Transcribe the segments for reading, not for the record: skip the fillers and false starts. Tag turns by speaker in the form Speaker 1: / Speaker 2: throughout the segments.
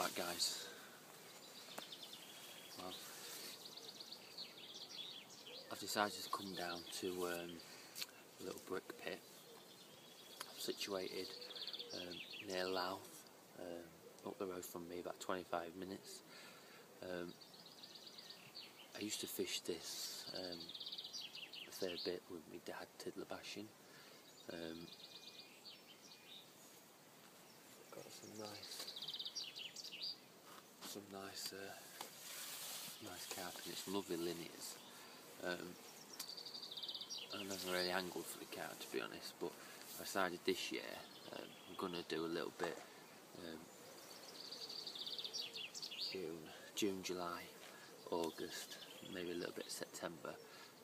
Speaker 1: Right guys, well, I've decided to come down to a little brick pit situated near Louth, up the road from me, about 25 minutes. I used to fish this a fair bit with my dad, tiddler bashing. Got some nice carping. It's lovely linears. I never really angled for the carp, to be honest, but I decided this year I'm gonna do a little bit. June, July, August, maybe a little bit of September.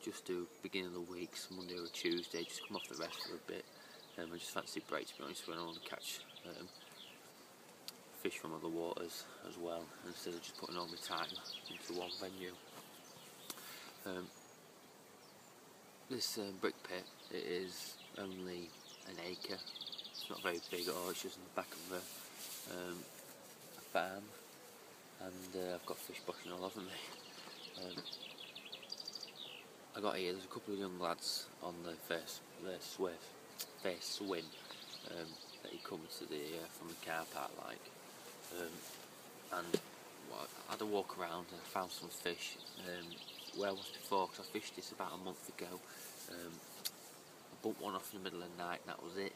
Speaker 1: Just do beginning of the weeks, Monday or Tuesday, just come off the rest for a bit. I just fancy a break, to be honest, when I want to catch fish from other waters as well, instead of just putting all my time into one venue. This brick pit, it is only an acre. It's not very big at all. It's just in the back of a farm, and I've got fish boshing all over me. I got here. There's a couple of young lads on the first swim that he come to the from the car park, like, and well, I had a walk around and I found some fish. Where I was before, because I fished this about a month ago. I bumped one off in the middle of the night, and that was it.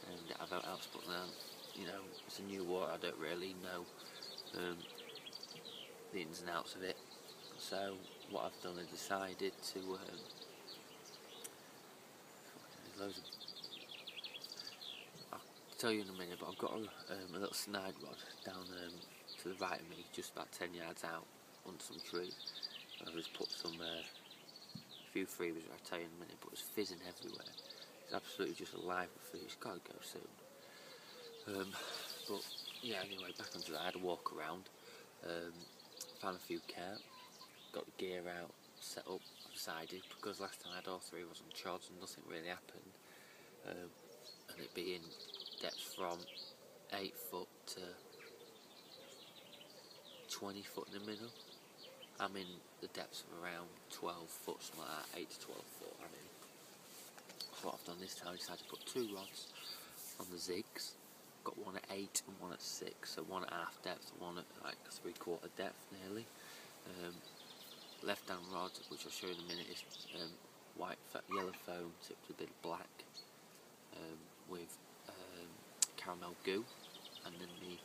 Speaker 1: And I've else, but now, you know, it's a new water. I don't really know the ins and outs of it. So what I've done is decided to loads of, I'll tell you in a minute, but I've got a little snide rod down to the right of me, just about 10 yards out under some trees. I've just put some a few freebies, I'll tell you in a minute, but it's fizzing everywhere. It's absolutely just alive with fish. It's got to go soon. But yeah, anyway, back onto that. I had a walk around, found a few carp, got the gear out, set up. I decided, because last time I had all three was on chods and nothing really happened, and it being depths from 8 foot to 20 foot in the middle. I'm in the depths of around 12 foot, something like that, 8 to 12 foot. I mean, so what I've done this time, I decided to put 2 rods on the zigs. Got one at 8 and one at 6, so one at half depth and one at like 3/4 depth nearly. Left hand rod, which I'll show you in a minute, is yellow foam tipped with a bit of black, with caramel goo, and then the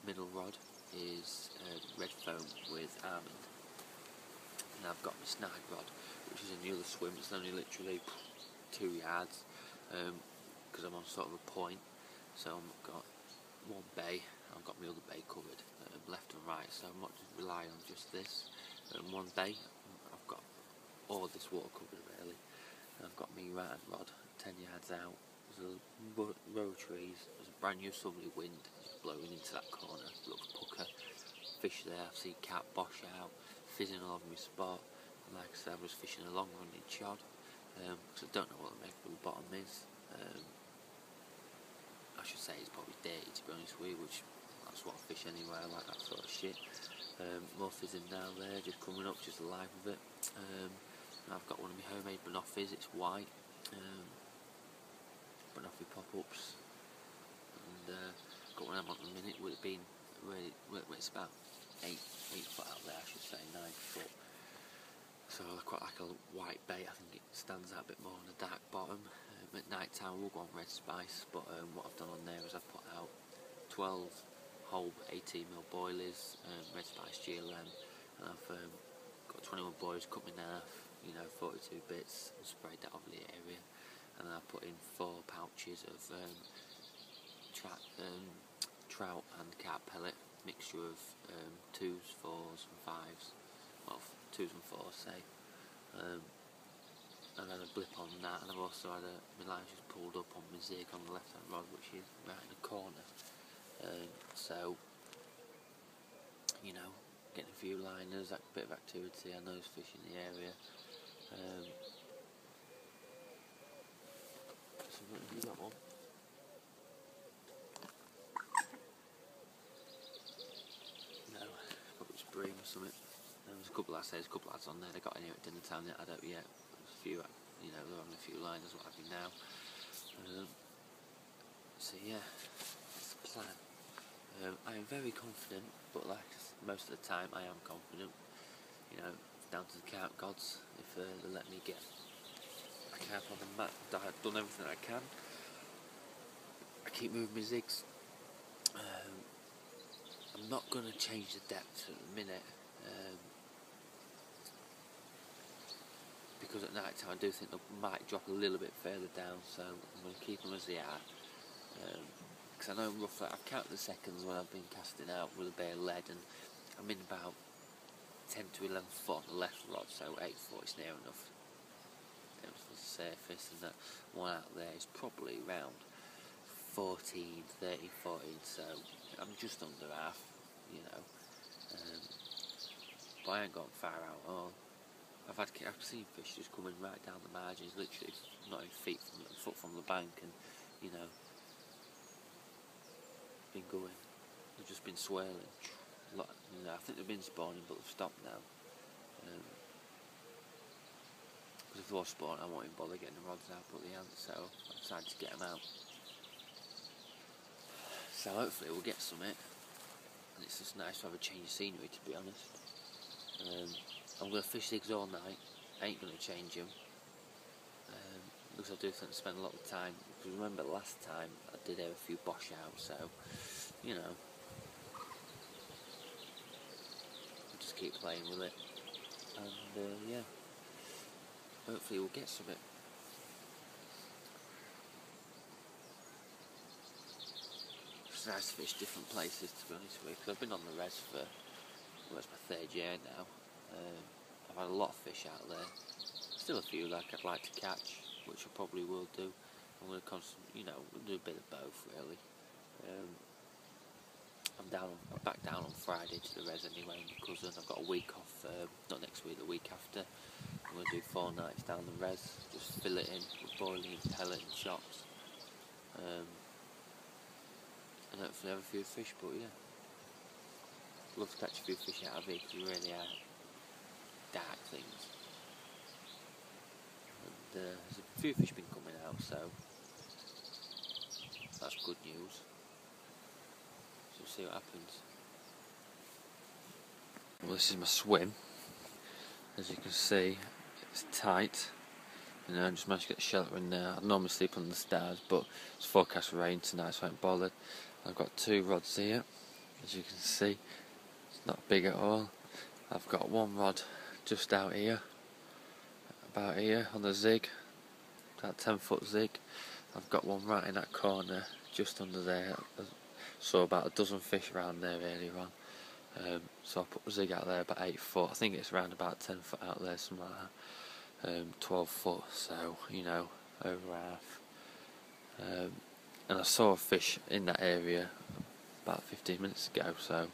Speaker 1: middle rod is red foam with almond. And I've got my snide rod, which is in the other swim. It's only literally 2 yards, because I'm on sort of a point. So I've got one bay, I've got my other bay covered, left and right, so I'm not just relying on just this. One bay, I've got all this water covered really. And I've got my right hand rod 10 yards out. There's a row of trees, there's a brand new southerly wind blowing into that corner, little pucker, fish there. I see carp bosh out, fizzing all over my spot. And like I said, I was fishing a long running chod, because I don't know what the make of the bottom is. I should say it's probably dirty, to be honest with you, which that's what I fish anyway. I like that sort of shit. More fizzing down there, just coming up, just alive with it. I've got one of my homemade banoffees, it's white, banoffee pop-ups, and got one of them on the minute. With it being really, it's about 8 foot out there, I should say, 9 foot. So I quite like a white bait. I think it stands out a bit more on the dark bottom. At night time we'll go on red spice, but what I've done on there is I've put out 12 whole 18mm boilies, red spice GLM, and I've got 21 boilies cut in half, you know, 42 bits, and sprayed that over the area. And then I put in 4 pouches of trout and carp pellet, mixture of 2s, 4s and 5s, well 2s and 4s say, and then a blip on that. And I've also had my line just pulled up on my zig on the left hand rod, which is right in the corner. So, you know, getting a few liners, that bit of activity. I know there's fish in the area. So you got one. something. There's a couple of lads on there. They got any at dinner time yet? I don't yet. There's a few, you know, they're having a few liners, what have you now. So yeah, that's the plan. I am very confident, but like most of the time, I am confident. You know, it's down to the carp gods if they let me get a carp on the mat. I've done everything I can. I keep moving my zigs. I'm not going to change the depth at the minute, because at night time I do think they might drop a little bit further down, so I'm going to keep them as they are. Because I know roughly, I've counted the seconds when I've been casting out with a bare lead, and I'm in about 10 to 11 foot on the left rod, so 8 foot is near enough. Near enough for the surface, and that one out there is probably around 14, 13, 14, so I'm just under half, you know. But I ain't gone far out at all. I've seen fish just coming right down the margins, literally not a foot from the bank, and you know, been going. They've just been swirling. You know, I think they've been spawning, but they've stopped now. Because if they were spawning, I won't even bother getting the rods out, but they haven't, so I decided to get them out. So hopefully we'll get some it, and it's just nice to have a change of scenery, to be honest. I'm going to fish zigs all night. I ain't going to change them, because I do think I spend a lot of time. Because remember last time I did have a few bosh out, so you know, I'll just keep playing with it, and yeah, hopefully we'll get some it. It's nice to fish different places, to be honest with you, because I've been on the res for, well, it's my 3rd year now. I've had a lot of fish out there. Still a few like I'd like to catch, which I probably will do. I'm going to you know, do a bit of both really. I'm back down on Friday to the res anyway, with my cousin. I've got a week off, not next week, the week after. I'm going to do 4 nights down the res, just fill it in with boiling, pellet and chops. And hopefully have a few fish, but yeah. Love to catch a few fish out of it, because they really are dark things. And there's a few fish been coming out, so that's good news. So we'll see what happens. Well, this is my swim. As you can see, it's tight. You know, I just managed to get shelter in there. I'd normally sleep under the stars, but it's forecast for rain tonight, so I ain't bothered. I've got 2 rods here, as you can see. It's not big at all. I've got 1 rod just out here, about here on the zig, that 10-foot zig. I've got 1 right in that corner, just under there. So about a dozen fish around there earlier on. So I put the zig out there about 8 foot. I think it's around about 10 foot out there, something like that. 12 foot, so you know, over half. And I saw a fish in that area about 15 minutes ago, so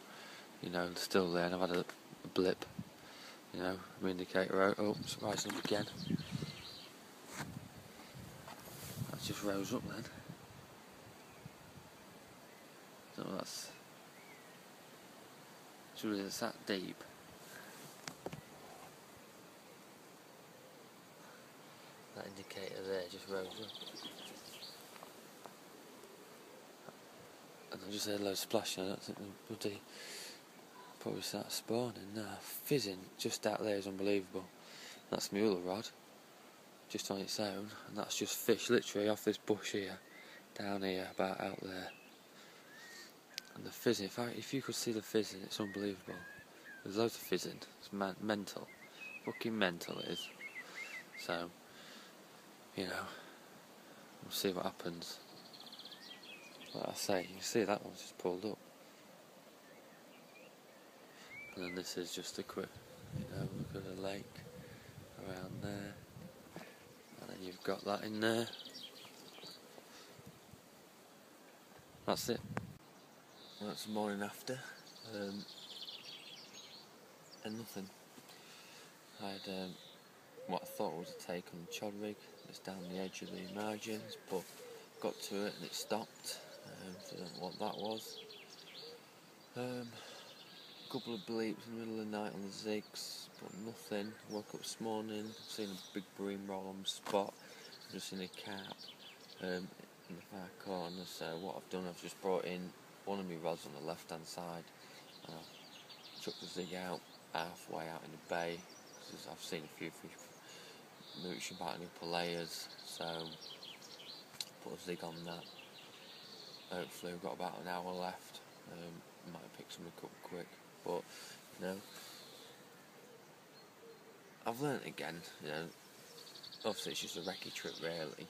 Speaker 1: you know, they're still there, and I've had a blip, you know, my indicator out. Oh, it's rising up again. That just rose up then. So that's really, it's that deep. That indicator there just rose up. And I just heard loads splashing. I don't think the bloody probably start spawning now. Fizzing just out there is unbelievable. That's my other rod, just on its own, and that's just fish literally off this bush here, down here, about out there. And the fizzing, if you could see the fizzing, it's unbelievable. There's loads of fizzing. It's mental, fucking mental it is. So, you know, we'll see what happens. Like I say, you can see that one's just pulled up. And then this is just a quick, you know, look at the lake around there. And then you've got that in there. That's it. That's the morning after. And nothing. I had what I thought was a take on the chod rig. It's down the edge of the margins, but got to it and it stopped. So I don't know what that was. couple of bleeps in the middle of the night on the zigs, but nothing. Woke up this morning, seen a big bream roll on the spot, just seen a carp in the far corner. So what I've done, I've just brought in one of my rods on the left hand side, and I've chucked the zig out halfway out in the bay, because I've seen a few fish mooching about in the upper layers, so put a zig on that. Hopefully we've got about an hour left. Might pick something up quick, but you know, I've learnt again. You know, obviously it's just a recce trip, really.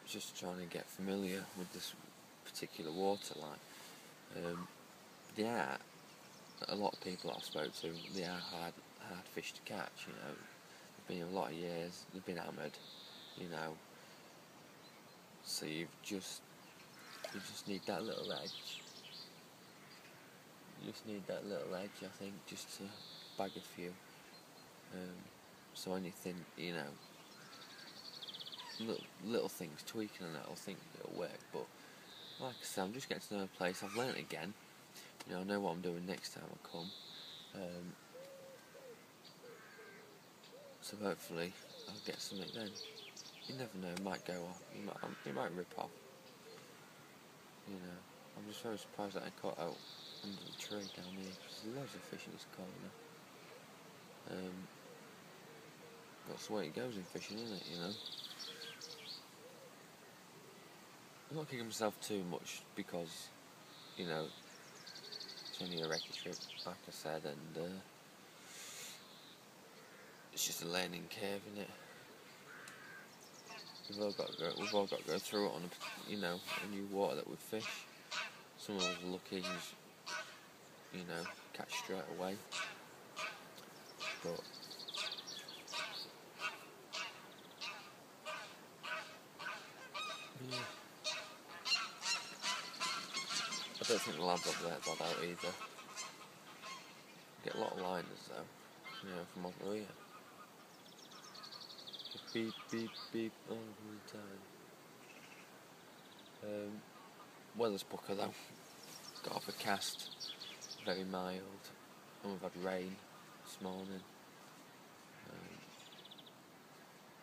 Speaker 1: Just trying to get familiar with this particular water line. They are, a lot of people I've spoke to, they are hard fish to catch. You know, they've been a lot of years, they've been hammered. You know, so you just need that little edge. You just need that little edge, I think, just to bag a few. So anything, you know, little things, tweaking on that, I think it'll work. But like I said, I'm just getting to know the place. I've learnt again. You know, I know what I'm doing next time I come. So hopefully I'll get something then. You never know, it might go off. It might rip off. You know, I'm just very surprised that I caught out under the tree down here, because there's loads of fish in this corner. That's the way it goes in fishing, isn't it, you know? I'm not kicking myself too much, because, you know, it's only a recce trip, like I said, and it's just a learning curve, isn't it? We've all got to go through it on a, you know, a new water that we fish. Some of us are lucky and just, you know, catch straight away. But yeah, I don't think the lads over there are bad out either. Get a lot of liners though, you know, from over here. Beep, beep, beep all the time. Weather's pucker though. Got off a cast, very mild, and we've had rain this morning.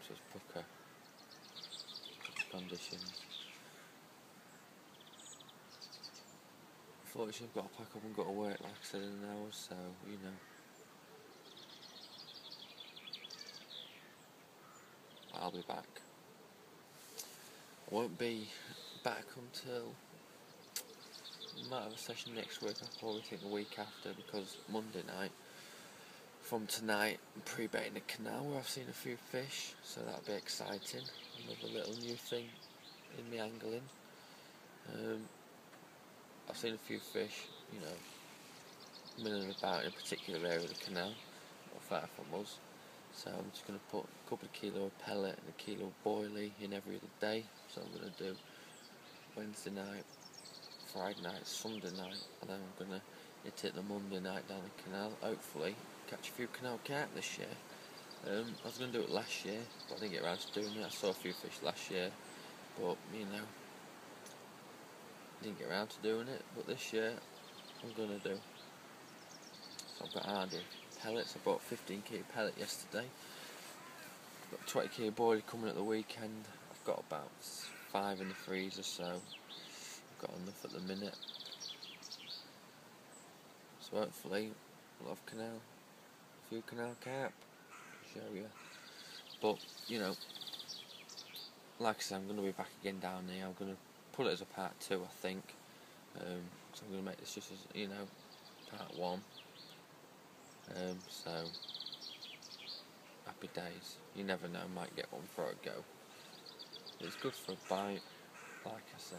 Speaker 1: So it's pucker conditions. Unfortunately, I've got to pack up and go to work, like I said, in an hour, so you know. I'll be back. I won't be back until I might have a session next week. I probably think the week after, because Monday night from tonight I'm pre-baiting a canal where I've seen a few fish, so that'll be exciting. Another little new thing in my angling. I've seen a few fish, you know, milling about in a particular area of the canal, not far from us. So I'm just going to put a couple of kilo of pellet and a kilo of boilie in every other day. So I'm going to do Wednesday night, Friday night, Sunday night, and then I'm going to hit it the Monday night down the canal. Hopefully catch a few canal carp this year. I was going to do it last year, but I didn't get around to doing it. I saw a few fish last year, but you know, didn't get around to doing it. But this year I'm going to do. So I've got hardy pellets. I bought 15 kg pellet yesterday. Got 20 kg boilie coming at the weekend. I've got about 5 in the freezer, so I've got enough at the minute. So hopefully we'll have a few canal carp to show you. But you know, like I said, I'm going to be back again down here. I'm going to put it as a part 2, I think. So I'm going to make this just as, you know, part 1. So happy days. You never know, might get one for a go. It's good for a bite, like I said.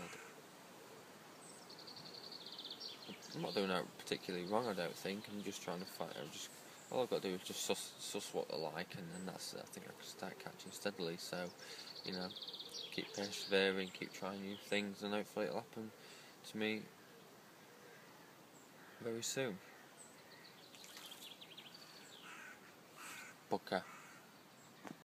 Speaker 1: I'm not doing that particularly wrong, I don't think. I'm just trying to find. All I've got to do is just suss what they're like, and then that's it. I think I can start catching steadily. So, you know, keep persevering, keep trying new things, and hopefully it'll happen to me very soon. Pucker.